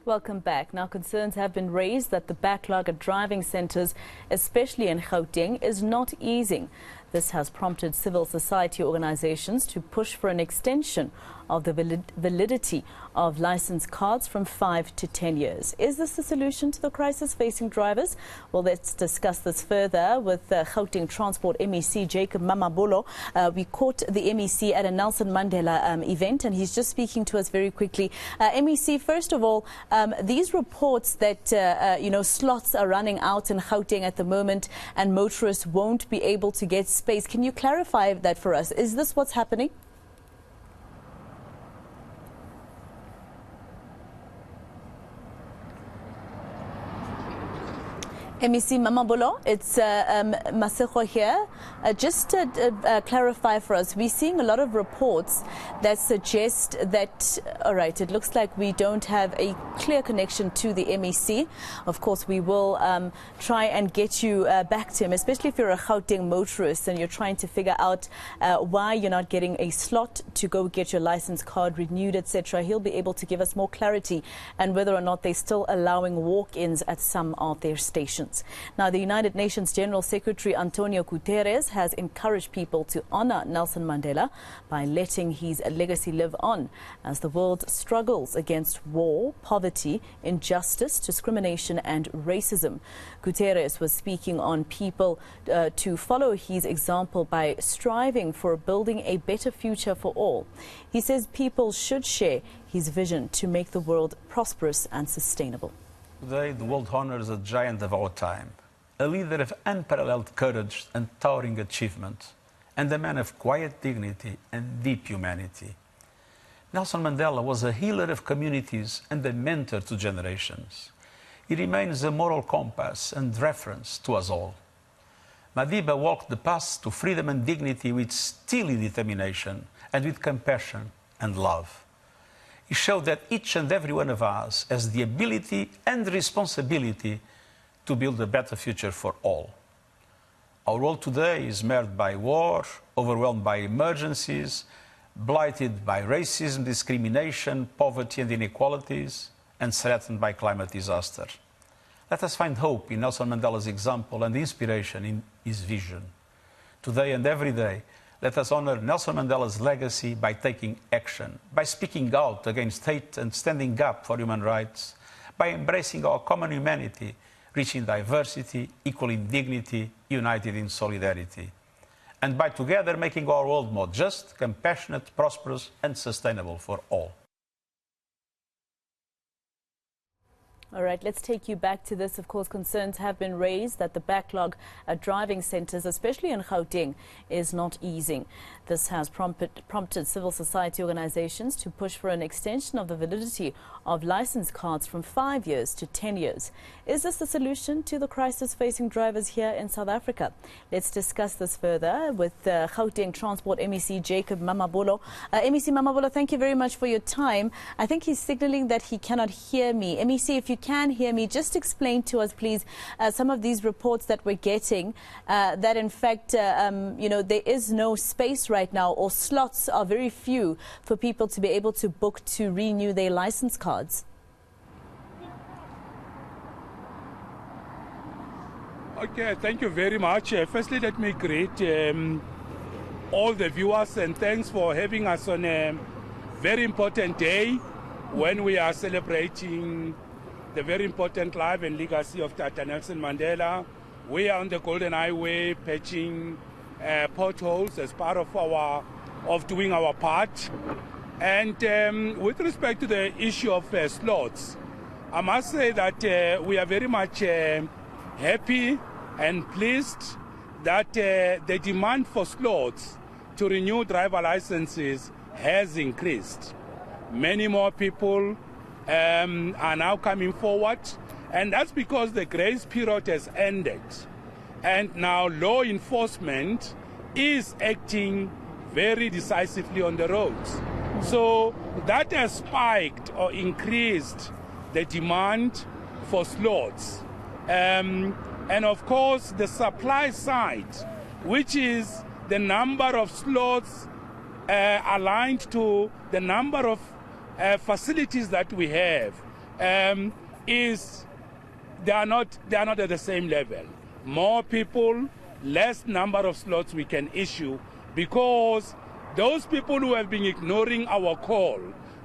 Welcome back. Now, concerns have been raised that the backlog at driving centres, especially in Gauteng, is not easing. This has prompted civil society organisations to push for an extension of the validity of licence cards from 5 to 10 years. Is this the solution to the crisis facing drivers? Well, let's discuss this further with Gauteng Transport MEC Jacob Mamabolo. We caught the MEC at a Nelson Mandela event, and he's just speaking to us very quickly. MEC, first of all, these reports that slots are running out in Gauteng at the moment and motorists won't be able to get space. Can you clarify that for us? Is this what's happening? MEC Mamabolo, it's Masego here. Just to clarify for us, we're seeing a lot of reports that suggest that, all right, it looks like we don't have a clear connection to the MEC. Of course, we will try and get you back to him, especially if you're a Gauteng motorist and you're trying to figure out why you're not getting a slot to go get your license card renewed, etc. He'll be able to give us more clarity and whether or not they're still allowing walk-ins at some of their stations. Now, the United Nations General Secretary Antonio Guterres has encouraged people to honour Nelson Mandela by letting his legacy live on as the world struggles against war, poverty, injustice, discrimination and racism. Guterres was speaking on people to follow his example by striving for building a better future for all. He says people should share his vision to make the world prosperous and sustainable. Today, the world honors a giant of our time, a leader of unparalleled courage and towering achievement, and a man of quiet dignity and deep humanity. Nelson Mandela was a healer of communities and a mentor to generations. He remains a moral compass and reference to us all. Madiba walked the path to freedom and dignity with steely determination and with compassion and love. He showed that each and every one of us has the ability and responsibility to build a better future for all. Our world today is marred by war, overwhelmed by emergencies, blighted by racism, discrimination, poverty and inequalities, and threatened by climate disaster. Let us find hope in Nelson Mandela's example and inspiration in his vision. Today and every day, let us honour Nelson Mandela's legacy by taking action, by speaking out against hate and standing up for human rights, by embracing our common humanity, rich in diversity, equal in dignity, united in solidarity, and by together making our world more just, compassionate, prosperous and sustainable for all. All right, let's take you back to this. Of course, concerns have been raised that the backlog at driving centres, especially in Gauteng, is not easing. This has prompted civil society organisations to push for an extension of the validity of licence cards from 5 years to 10 years. Is this the solution to the crisis facing drivers here in South Africa? Let's discuss this further with Gauteng Transport MEC Jacob Mamabolo. MEC Mamabolo, thank you very much for your time. I think he's signalling that he cannot hear me. MEC, if you can hear me, just explain to us, please, some of these reports that we're getting, that in fact, there is no space right now, or slots are very few for people to be able to book to renew their license cards. Okay, thank you very much. Firstly, let me greet all the viewers and thanks for having us on a very important day when we are celebrating the very important life and legacy of Tata Nelson Mandela. We are on the Golden Highway patching potholes as part of doing our part. And with respect to the issue of slots, I must say that we are very much happy and pleased that the demand for slots to renew driver licenses has increased. Many more people are now coming forward, and that's because the grace period has ended. And now law enforcement is acting very decisively on the roads. So that has spiked or increased the demand for slots. And of course, the supply side, which is the number of slots aligned to the number of facilities that we have, is they are not at the same level. More people, less number of slots we can issue, because those people who have been ignoring our call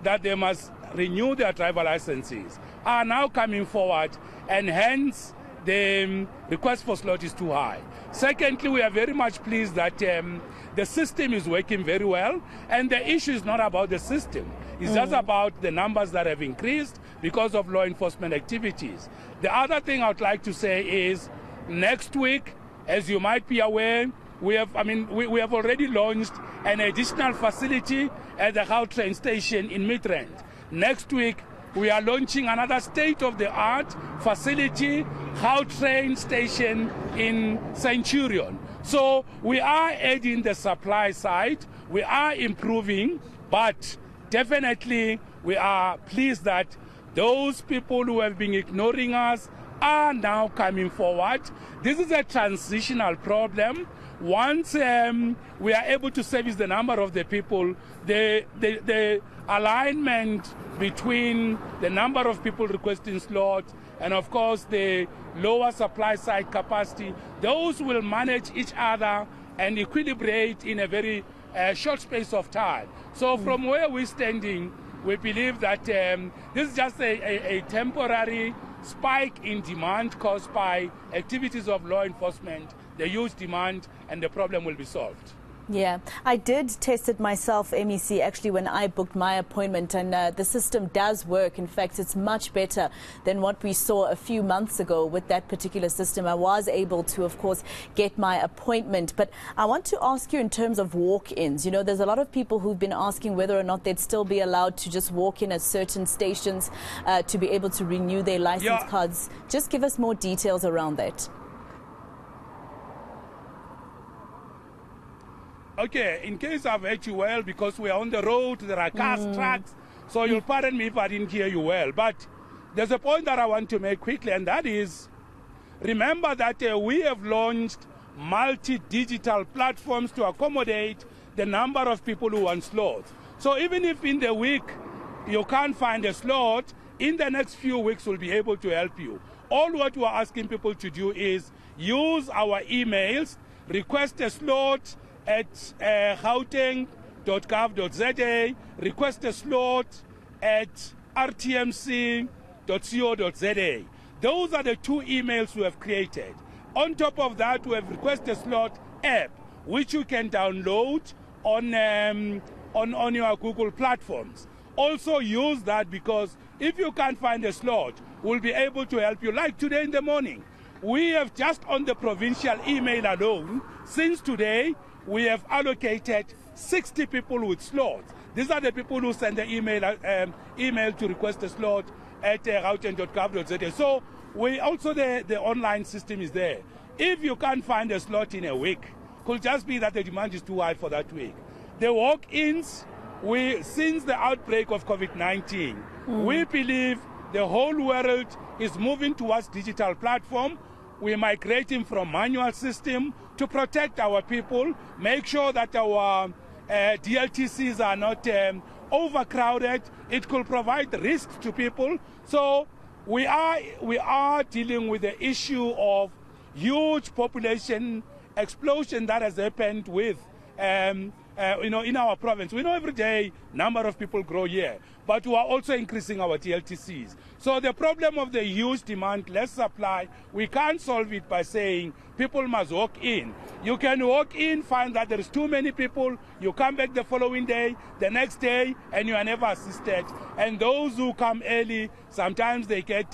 that they must renew their driver licenses are now coming forward, and hence the request for slot is too high. Secondly, we are very much pleased that the system is working very well, and the issue is not about the system. It's just about the numbers that have increased because of law enforcement activities. The other thing I would like to say is next week, as you might be aware, we have already launched an additional facility at the Gauteng station in Midrand. Next week, we are launching another state-of-the-art facility, Gauteng station in Centurion. So we are adding the supply side, we are improving, but definitely we are pleased that those people who have been ignoring us are now coming forward. This is a transitional problem. Once we are able to service the number of the people, the alignment between the number of people requesting slots and, of course, the lower supply side capacity, those will manage each other and equilibrate in a very short space of time. So from where we're standing, we believe that this is just a temporary spike in demand caused by activities of law enforcement, the huge demand, and the problem will be solved. Yeah, I did test it myself, MEC, actually, when I booked my appointment, and the system does work. In fact, it's much better than what we saw a few months ago with that particular system. I was able to, of course, get my appointment. But I want to ask you in terms of walk-ins. You know, there's a lot of people who've been asking whether or not they'd still be allowed to just walk in at certain stations to be able to renew their license cards. Just give us more details around that. Okay, in case I've heard you well, because we are on the road, there are cars, trucks, so you'll pardon me if I didn't hear you well. But there's a point that I want to make quickly, and that is, remember that we have launched multi-digital platforms to accommodate the number of people who want slots. So even if in the week you can't find a slot, in the next few weeks we'll be able to help you. All what we're asking people to do is use our emails, request a slot at gauteng.gov.za, request a slot at rtmc.co.za. Those are the two emails we have created. On top of that, we have request a slot app, which you can download on your Google platforms. Also use that, because if you can't find a slot, we'll be able to help you. Like today in the morning, we have just on the provincial email alone, since today, we have allocated 60 people with slots. These are the people who send the email to request a slot at gauteng.gov.za. So we also, the online system is there. If you can't find a slot in a week, could just be that the demand is too high for that week. The walk-ins, since the outbreak of COVID-19, we believe the whole world is moving towards digital platform. We're migrating from manual system to protect our people, make sure that our DLTCs are not overcrowded. It could provide risks to people. So we are dealing with the issue of huge population explosion that has happened with in our province. We know every day number of people grow here, but we are also increasing our DLTCs. So the problem of the huge demand, less supply, we can't solve it by saying people must walk in. You can walk in, find that there is too many people, you come back the following day, the next day, and you are never assisted. And those who come early, sometimes they get,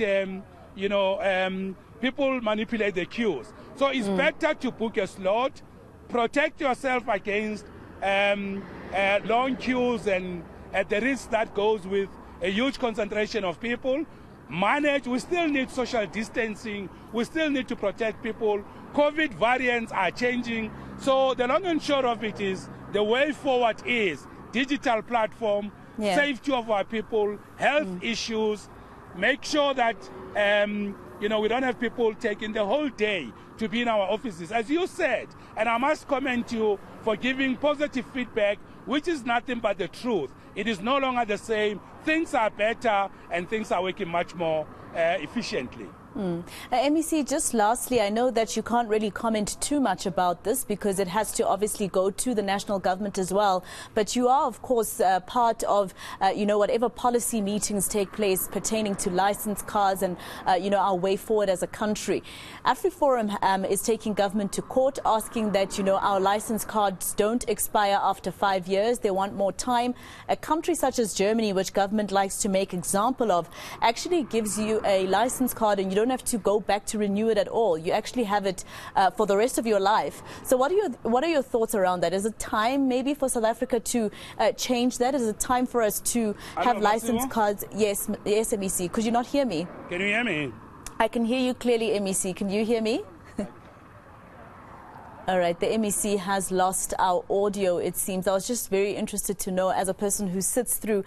people manipulate the queues. So it's better to book a slot, protect yourself against long queues and the risk that goes with a huge concentration of people. Manage, we still need social distancing, we still need to protect people. COVID variants are changing. So the long and short of it is, the way forward is digital platform, safety of our people, health issues, make sure that we don't have people taking the whole day to be in our offices. As you said, and I must commend you for giving positive feedback, which is nothing but the truth. It is no longer the same. things are better and things are working much more efficiently. MEC, just lastly, I know that you can't really comment too much about this because it has to obviously go to the national government as well. But you are, of course, part of, whatever policy meetings take place pertaining to license cards and, our way forward as a country. AfriForum is taking government to court asking that, our license cards don't expire after 5 years. They want more time. A country such as Germany, which government likes to make example of, actually gives you a license card and you don't have to go back to renew it at all. You actually have it for the rest of your life. So what are your thoughts around that? Is it time maybe for South Africa to change that? Is it time for us to have license cards? Yes, MEC. Could you not hear me? Can you hear me? I can hear you clearly, MEC. Can you hear me? All right, the MEC has lost our audio, it seems. I was just very interested to know, as a person who sits through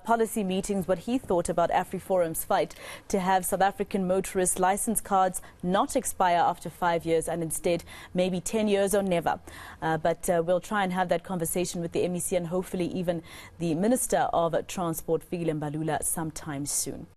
policy meetings, what he thought about AfriForum's fight to have South African motorist license cards not expire after 5 years and instead maybe 10 years or never. But we'll try and have that conversation with the MEC and hopefully even the Minister of Transport, Fikile Mbalula, sometime soon.